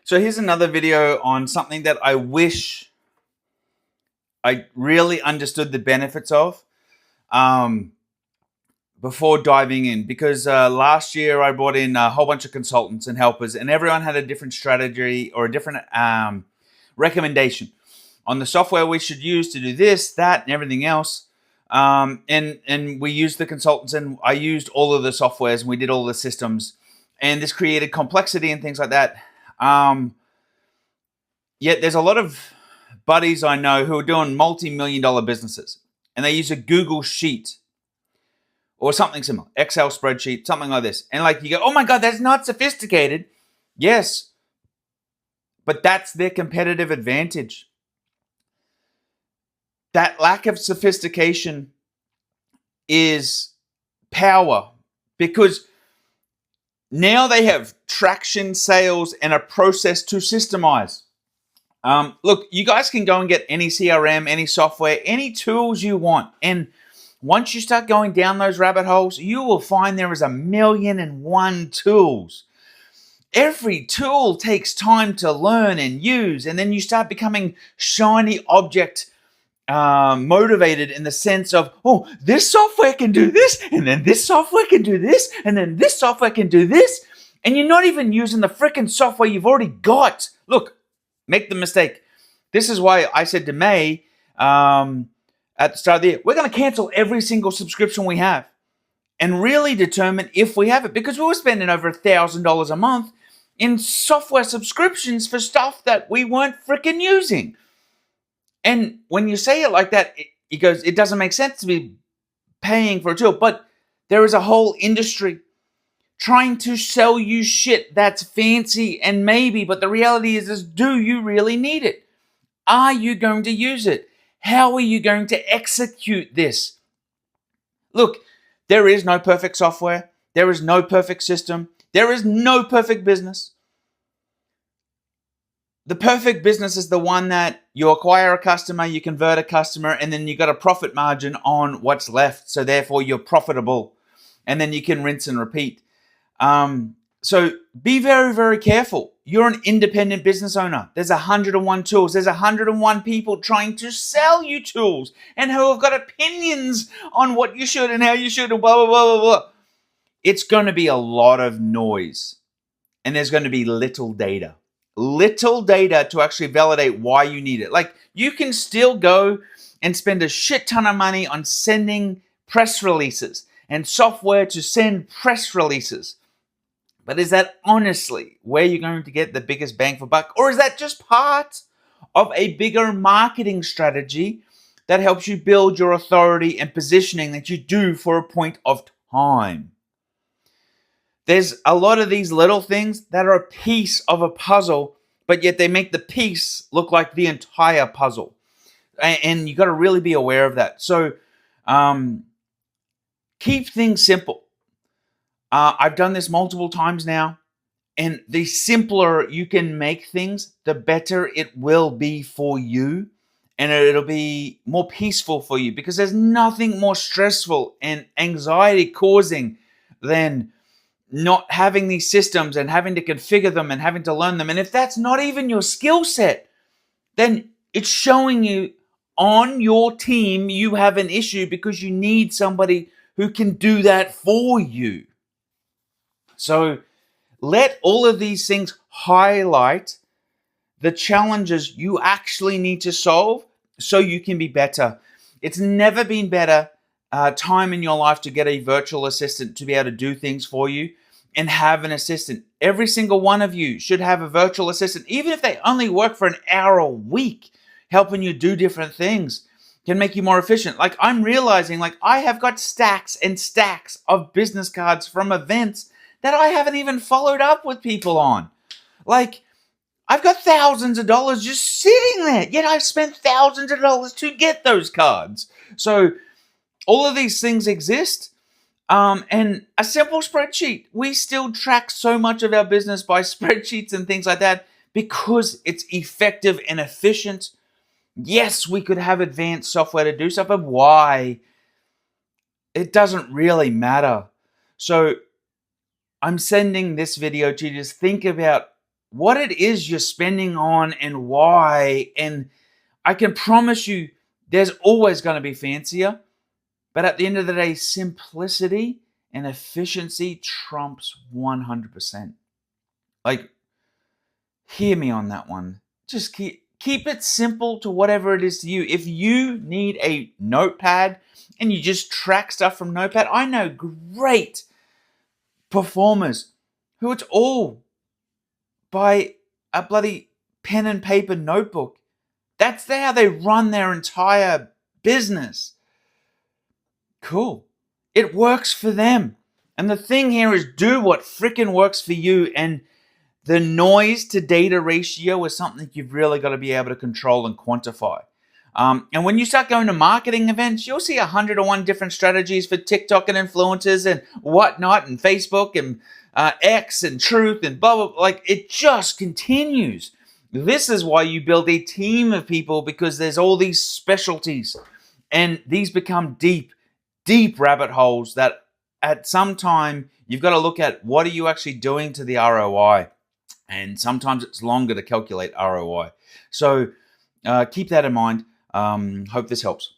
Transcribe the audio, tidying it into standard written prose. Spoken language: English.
So here's another video on something that I wish I really understood the benefits of before diving in, because last year I brought in a whole bunch of consultants and helpers, and everyone had a different strategy or a different recommendation on the software we should use to do this, that, and everything else. And we used the consultants, and I used all of the softwares, and we did all the systems, and this created complexity and things like that. Yet there's a lot of buddies I know who are doing multi-million-dollar businesses, and they use a Google Sheet or something similar, Excel spreadsheet, something like this. And like you go, oh my God, that's not sophisticated. Yes, but that's their competitive advantage. That lack of sophistication is power, because now they have traction, sales, and a process to systemize. Look, you guys can go and get any CRM, any software, any tools you want. And once you start going down those rabbit holes, you will find there is 1,000,001 tools. Every tool takes time to learn and use, and then you start becoming shiny object motivated in the sense of, oh, this software can do this, and then this software can do this, and then this software can do this, and you're not even using the freaking software you've already got. Look, make the mistake. This is why I said to May at the start of the year, we're going to cancel every single subscription we have and really determine if we have it, because we were spending over $1,000 a month in software subscriptions for stuff that we weren't freaking using. And when you say it like that, it goes, it doesn't make sense to be paying for a tool. But there is a whole industry trying to sell you shit that's fancy and maybe, but the reality is do you really need it? Are you going to use it? How are you going to execute this? Look, there is no perfect software. There is no perfect system. There is no perfect business. The perfect business is the one that you acquire a customer, you convert a customer, and then you got a profit margin on what's left. So therefore you're profitable, and then you can rinse and repeat. So be very, very careful. You're an independent business owner. There's 101 tools. There's 101 people trying to sell you tools and who have got opinions on what you should and how you should and blah, blah, blah, blah, blah. It's going to be a lot of noise, and there's going to be little data to actually validate why you need it. Like, you can still go and spend a shit ton of money on sending press releases and software to send press releases. But is that honestly where you're going to get the biggest bang for buck? Or is that just part of a bigger marketing strategy that helps you build your authority and positioning that you do for a point of time? There's a lot of these little things that are a piece of a puzzle, but yet they make the piece look like the entire puzzle. And you got to really be aware of that. So keep things simple. I've done this multiple times now, and the simpler you can make things, the better it will be for you, and it'll be more peaceful for you, because there's nothing more stressful and anxiety causing than not having these systems and having to configure them and having to learn them. And if that's not even your skill set, then it's showing you on your team you have an issue, because you need somebody who can do that for you. So let all of these things highlight the challenges you actually need to solve so you can be better. It's never been better time in your life to get a virtual assistant to be able to do things for you and have an assistant. Every single one of you should have a virtual assistant, even if they only work for an hour a week, helping you do different things, can make you more efficient. Like, I'm realizing, like, I have got stacks and stacks of business cards from events that I haven't even followed up with people on. Like, I've got thousands of dollars just sitting there, yet I've spent thousands of dollars to get those cards. So all of these things exist. And a simple spreadsheet. We still track so much of our business by spreadsheets and things like that because it's effective and efficient. Yes, we could have advanced software to do stuff, but why? It doesn't really matter. So I'm sending this video to you to just think about what it is you're spending on and why. And I can promise you there's always going to be fancier. But at the end of the day, simplicity and efficiency trumps 100%. Like, hear me on that one. Just keep it simple to whatever it is to you. If you need a notepad and you just track stuff from Notepad, I know great performers who it's all by a bloody pen and paper notebook. That's how they run their entire business. Cool. It works for them. And the thing here is do what frickin' works for you. And the noise to data ratio is something you've really got to be able to control and quantify. And when you start going to marketing events, you'll see 101 different strategies for TikTok and influencers and whatnot, and Facebook and X and Truth and blah, blah, blah. Like, it just continues. This is why you build a team of people, because there's all these specialties, and these become deep rabbit holes that at some time you've got to look at what are you actually doing to the ROI. And sometimes it's longer to calculate ROI. So keep that in mind. Hope this helps.